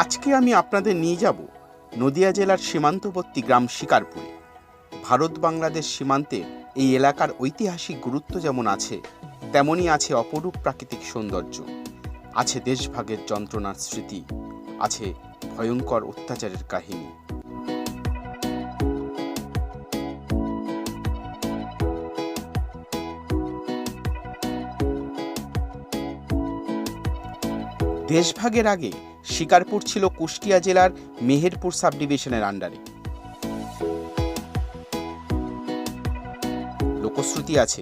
আজকে আমি আপনাদের নিয়ে যাব নদিয়া জেলার সীমান্তবর্তী গ্রাম শিকারপুরে। ভারত বাংলাদেশ সীমান্তের এই এলাকার ঐতিহাসিক গুরুত্ব যেমন আছে, তেমনই আছে অপরূপ প্রাকৃতিক সৌন্দর্য, আছে দেশভাগের যন্ত্রণার স্মৃতি, আছে ভয়ঙ্কর অত্যাচারের কাহিনী। দেশভাগের আগে শিকারপুর ছিল কুষ্টিয়া জেলার মেহেরপুর সাব ডিভিশনের আন্ডারে। লোকশ্রুতি আছে,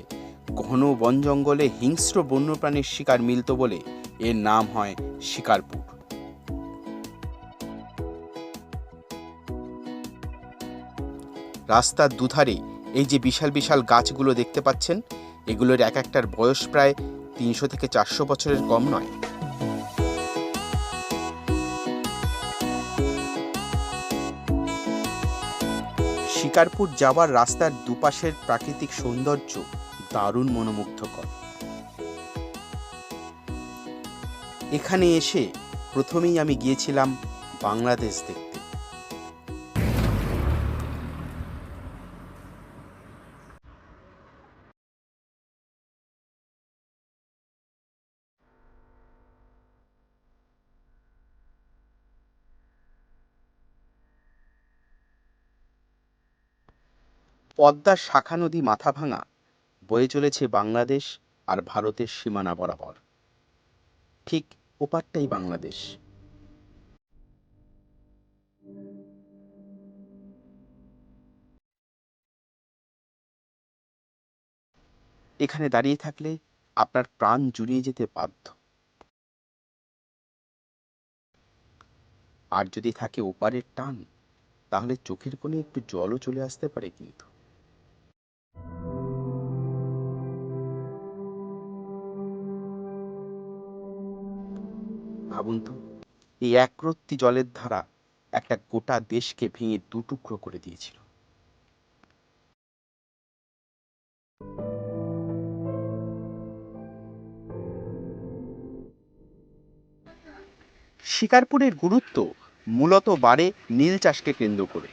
ঘন বন জঙ্গলে হিংস্র বন্যপ্রাণীর শিকার মিলত বলে এর নাম হয় শিকারপুর। রাস্তার দুধারে এই যে বিশাল বিশাল গাছগুলো দেখতে পাচ্ছেন, এগুলোর এক একটার বয়স প্রায় 300 থেকে 400 বছরের কম নয়। শিকারপুর যাওয়ার রাস্তার দুপাশের প্রাকৃতিক সৌন্দর্য দারুণ মনোমুগ্ধকর। এখানে এসে প্রথমেই আমি গিয়েছিলাম বাংলাদেশ দেখতে। পদ্মার শাখা নদী মাথাভাঙা বয়ে চলেছে বাংলাদেশ আর ভারতের সীমানা বরাবর। ঠিক ওপারটাই বাংলাদেশ। এখানে দাঁড়িয়ে থাকলে আপনার প্রাণ জুড়িয়ে যেতে বাধ্য। আর যদি থাকে ওপারের টান, তাহলে চোখের কোণে একটু জলও চলে আসতে পারে। কিন্তু ভাবুন তো, এই একরত্তি জলের ধারা একটা গোটা দেশকে ভেঙে দুটুকরো করে দিয়েছিল। শিকারপুরের গুরুত্ব মূলত বাড়ে নীল চাষকে কেন্দ্র করে।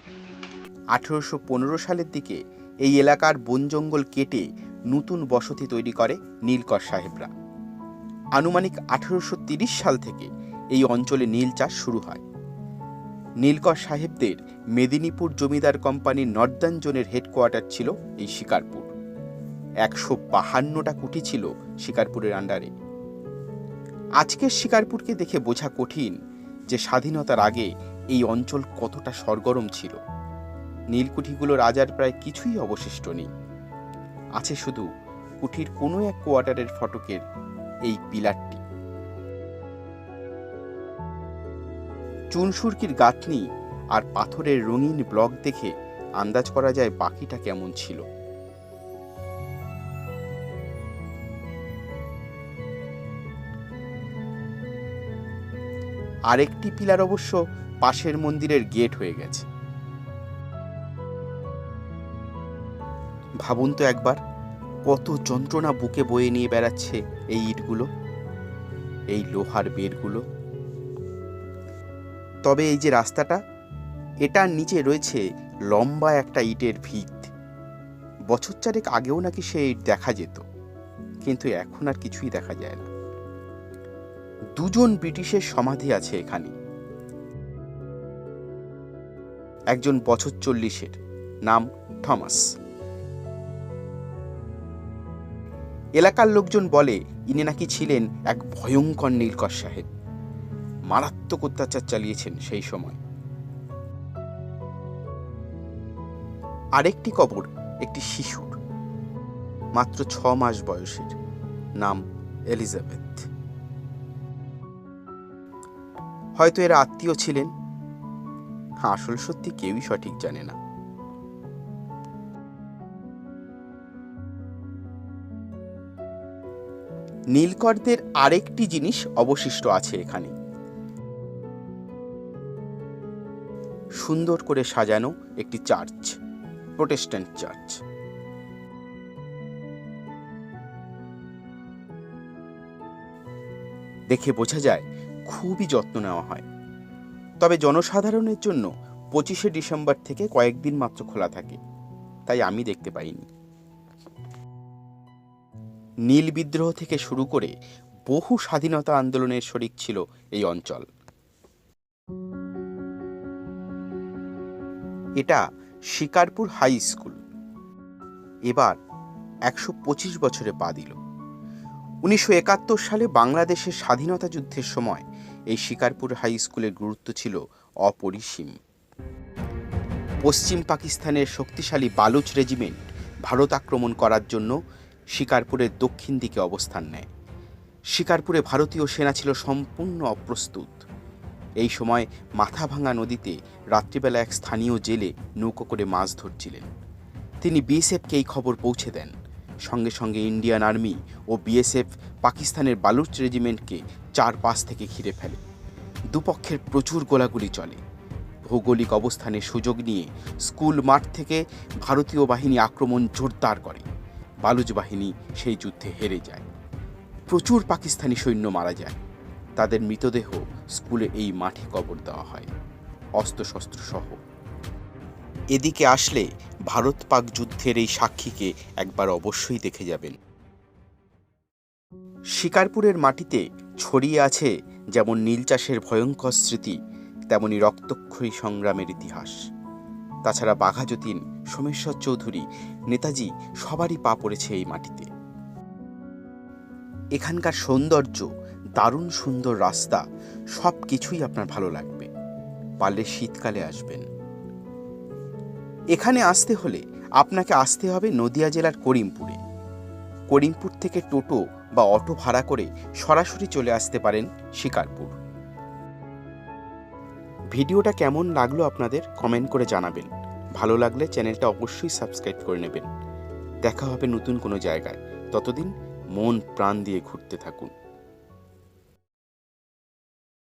1815 সালের দিকে এই এলাকার বন জঙ্গল কেটে নতুন বসতি তৈরি করে নীলকর সাহেবরা। আনুমানিক 1830 সাল থেকে এই অঞ্চলে নীল চাষ শুরু হয়। নীলকর সাহেবদের মেদিনীপুর জমিদার কোম্পানির নর্দার্ন জোনের হেডকোয়ার্টার ছিল এই শিকারপুর। 152টা কুঠি ছিল শিকারপুরের আন্ডারে। আজকের শিকারপুরকে দেখে বোঝা কঠিন যে স্বাধীনতার আগে এই অঞ্চল কতটা সরগরম ছিল। নীলকুঠিগুলোর আজ আর প্রায় কিছুই অবশিষ্ট নেই। আছে শুধু কুঠির কোনো এক কোয়ার্টারের ফটকের এই পিলারটি। চুনসুরকির গাঁথনি আর পাথরের রঙিন ব্লক দেখে আন্দাজ করা যায় বাকিটা কেমন ছিল। আরেকটি পিলার অবশ্য পাশের মন্দিরের গেট হয়ে গেছে। ভাবুন তো একবার, কত যন্ত্রণা বুকে বয়ে নিয়ে বেড়াচ্ছে এই ইটগুলো, এই লোহার বেরগুলো। তবে এই যে রাস্তাটা, এটার নিচে রয়েছে লম্বা একটা ইটের ভিত। বছর চারেক আগেও নাকি সে ইট দেখা যেত, কিন্তু এখন আর কিছুই দেখা যায় না। দুজন ব্রিটিশের সমাধি আছে এখানে। একজন বছর 40-এর, নাম থমাস। এলাকার লোকজন বলে ইনি নাকি ছিলেন এক ভয়ঙ্কর নীলকর সাহেব, মারাত্মক অত্যাচার চালিয়েছেন সেই সময়। আরেকটি কবর একটি শিশুর, মাত্র 6 মাস বয়সের, নাম এলিজাবেথ। হয়তো এরা আত্মীয় ছিলেন, আসল সত্যি কেউই সঠিক জানে না। নীলকরদের আরেকটি জিনিস অবশিষ্ট আছে এখানে, সুন্দর করে সাজানো একটি চার্চ, প্রোটেস্ট্যান্ট চার্চ। দেখে বোঝা যায় খুবই যত্ন নেওয়া হয়। তবে জনসাধারণের জন্য 25শে ডিসেম্বর থেকে কয়েকদিন মাত্র খোলা থাকে, তাই আমি দেখতে পাইনি। নীল বিদ্রোহ থেকে শুরু করে বহু স্বাধীনতা আন্দোলনের শরিক ছিল এই অঞ্চল। এটা শিকারপুর হাই স্কুল। এবার 125 বছরে পা দিল। 1971 সালে বাংলাদেশের স্বাধীনতা যুদ্ধের সময় এই শিকারপুর হাই স্কুলের গুরুত্ব ছিল অপরিসীম। পশ্চিম পাকিস্তানের শক্তিশালী বালুচ রেজিমেন্ট ভারত আক্রমণ করার জন্য শিকারপুরের দক্ষিণ দিকে অবস্থান নেয়। শিকারপুরে ভারতীয় সেনা ছিল সম্পূর্ণ অপ্রস্তুত। এই সময় মাথাভাঙা নদীতে রাত্রিবেলা এক স্থানীয় জেলে নৌকো করে মাছ ধরছিলেন। তিনি বিএসএফকে এই খবর পৌঁছে দেন। সঙ্গে সঙ্গে ইন্ডিয়ান আর্মি ও বিএসএফ পাকিস্তানের বালুচ রেজিমেন্টকে চারপাশ থেকে ঘিরে ফেলে। দুপক্ষের প্রচুর গোলাগুলি চলে। ভৌগোলিক অবস্থানের সুযোগ নিয়ে স্কুল মাঠ থেকে ভারতীয় বাহিনী আক্রমণ জোরদার করে। বালুচ বাহিনী সেই যুদ্ধে হেরে যায়। প্রচুর পাকিস্তানি সৈন্য মারা যায়। তাদের মৃতদেহ স্কুলে এই মাঠে কবর দেওয়া হয়, অস্ত্রশস্ত্র সহ। এদিকে আসলে ভারত পাক যুদ্ধের এই সাক্ষীকে একবার অবশ্যই দেখে যাবেন। শিকারপুরের মাটিতে ছড়িয়ে আছে যেমন নীল চাষের ভয়ঙ্কর স্মৃতি, তেমনি রক্তক্ষয়ী সংগ্রামের ইতিহাস। তাছাড়া বাঘা যতীন, সোমেশ্বর চৌধুরী, নেতাজি সবারই পা পড়েছে এই মাটিতে। এখানকার সৌন্দর্য, দারুণ সুন্দর রাস্তা, সব কিছুই আপনার ভালো লাগবে। পারলে শীতকালে আসবেন। এখানে আসতে হলে আপনাকে আসতে হবে নদিয়া জেলার করিমপুরে। করিমপুর থেকে টোটো বা অটো ভাড়া করে সরাসরি চলে আসতে পারেন শিকারপুর। ভিডিওটা কেমন লাগলো আপনাদের কমেন্ট করে জানাবেন। ভালো লাগলে চ্যানেলটা অবশ্যই সাবস্ক্রাইব করে নেবেন। দেখা হবে নতুন কোনো জায়গায়। ততদিন মন প্রাণ দিয়ে ঘুরতে থাকুন।